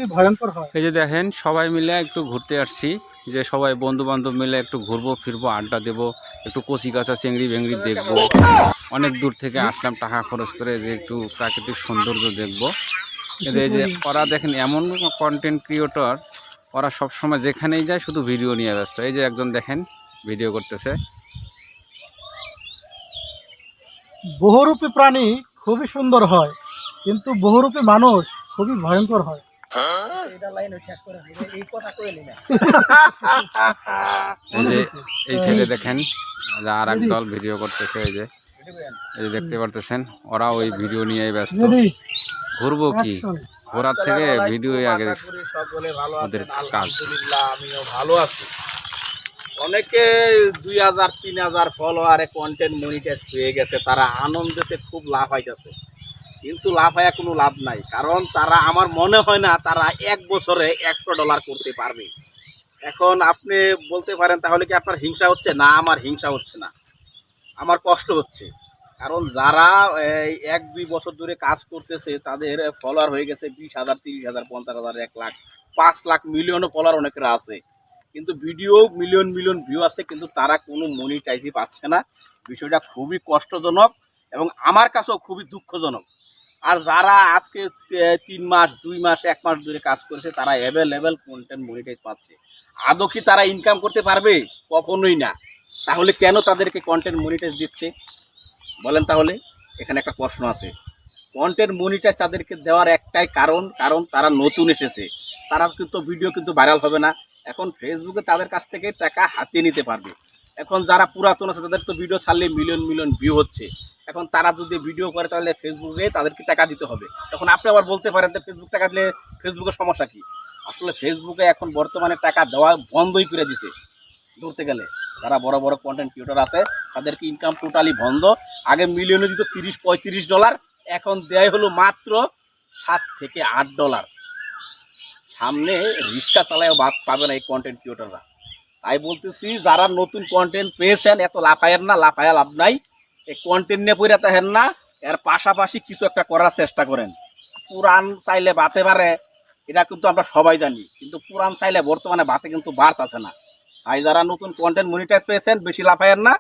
খুবই ভয়ঙ্কর হয়। এই যে দেখেন সবাই মিলে একটু ঘুরতে আসছি, যে সবাই বন্ধু বান্ধব মিলে একটু ঘুরবো ফিরবো আড্ডা দেবো, একটু কচি কাঁচা চিংড়ি ভেংড়ি দেখবো। অনেক দূর থেকে আসলাম টাকা খরচ করে, যে একটু প্রাকৃতিক সৌন্দর্য দেখবো। এই যে ওরা দেখেন এমন কন্টেন্ট ক্রিয়েটর, ওরা সবসময় যেখানেই যায় শুধু ভিডিও নিয়ে ব্যস্ত। এই যে একজন দেখেন ভিডিও করতেছে। বহুরূপী প্রাণী খুবই সুন্দর হয়, কিন্তু বহুরূপী মানুষ খুবই ভয়ঙ্কর হয়। এই যে এই ছেলে দেখেন আর এক দল ভিডিও করতেছে। এই যে দেখতে পারতেছেন ওরা ওই ভিডিও নিয়েই ব্যস্ত। ঘুরবো কি, ঘোরার থেকে ভিডিও আগে ওদের কাজ। আমিও ভালো আছি। অনেকে 2000 3000 ফলোয়ারে কন্টেন্ট মনিটাইজ হয়ে গেছে, তারা আনন্দেতে খুব লাভ হইতেছে, কিন্তু লাভ হয় কোনো লাভ নাই। কারণ তারা, আমার মনে হয় না তারা এক বছরে $100 করতে পারবে। এখন আপনি বলতে পারেন তাহলে কি আপনার হিংসা হচ্ছে? না, আমার হিংসা হচ্ছে না, আমার কষ্ট হচ্ছে। কারণ যারা এই 1-2 বছর ধরে কাজ করতেছে তাদের ফলোয়ার হয়ে গেছে 20,000 30,000 50,000 1 লাখ 5 লাখ মিলিয়নও ফলোয়ার অনেকের আছে, কিন্তু ভিডিও মিলিয়ন মিলিয়ন ভিউ আছে, কিন্তু তারা কোনো মনিটাইজই পাচ্ছে না। বিষয়টা খুবই কষ্টজনক এবং আমার কাছেও খুবই দুঃখজনক। আর যারা আজকে 3 মাস 2 মাস 1 মাস ধরে কাজ করেছে তারা অ্যাভেলেবেল কন্টেন্ট মনিটাইজ পাচ্ছে, আদৌ কি তারা ইনকাম করতে পারবে? কখনোই না। তাহলে কেন তাদেরকে কন্টেন্ট মনিটাইজ দিচ্ছে বলেন? তাহলে এখানে একটা প্রশ্ন আছে। কন্টেন্ট মনিটাইজ তাদেরকে দেওয়ার একটাই কারণ, তারা নতুন এসেছে, তারা কিন্তু ভিডিও কিন্তু ভাইরাল হবে না। এখন ফেসবুকে তাদের কাছ থেকে টাকা হাতিয়ে নিতে পারবে। এখন যারা পুরাতন আছে তাদের তো ভিডিও ছাড়লে মিলিয়ন মিলিয়ন ভিউ হচ্ছে, এখন তারা যদি ভিডিও করে তাহলে ফেসবুকে তাদেরকে টাকা দিতে হবে। তখন আপনি আবার বলতে পারেন যে ফেসবুক টাকা দিলে ফেসবুকের সমস্যা কি? আসলে ফেসবুকে এখন বর্তমানে টাকা দেওয়া বন্ধই করে দিছে। ধরতে গেলে যারা বড় বড় কন্টেন্ট ক্রিয়েটর আছে তাদেরকে ইনকাম টোটালি বন্ধ। আগে মিলিয়নে দিত $30-35, এখন দেয় হলো মাত্র $7 থেকে $8। সামনে রিক্সা চালায়ও বাদ পাবে না এই কন্টেন্ট ক্রিয়েটররা। তাই বলতেছি, যারা নতুন কন্টেন্ট পেয়েছেন এত লাফায়ের না, লাফায়া লাভ নাই। এই কন্টেন্ট নিয়ে পড়ে থাকেন না, এর পাশাপাশি কিছু একটা করার চেষ্টা করেন। পুরান চাইলে বাতে পারে, এটা কিন্তু আমরা সবাই জানি, কিন্তু পুরান চাইলে বর্তমানে বাতে কিন্তু বাড়ত আছে না। তাই যারা নতুন কন্টেন্ট মনিটাইজ পেয়েছেন বেশি লাফায়েন না।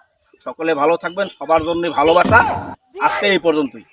সকলে ভালো থাকবেন, সবার জন্য ভালোবাসা। আজকে এই পর্যন্তই।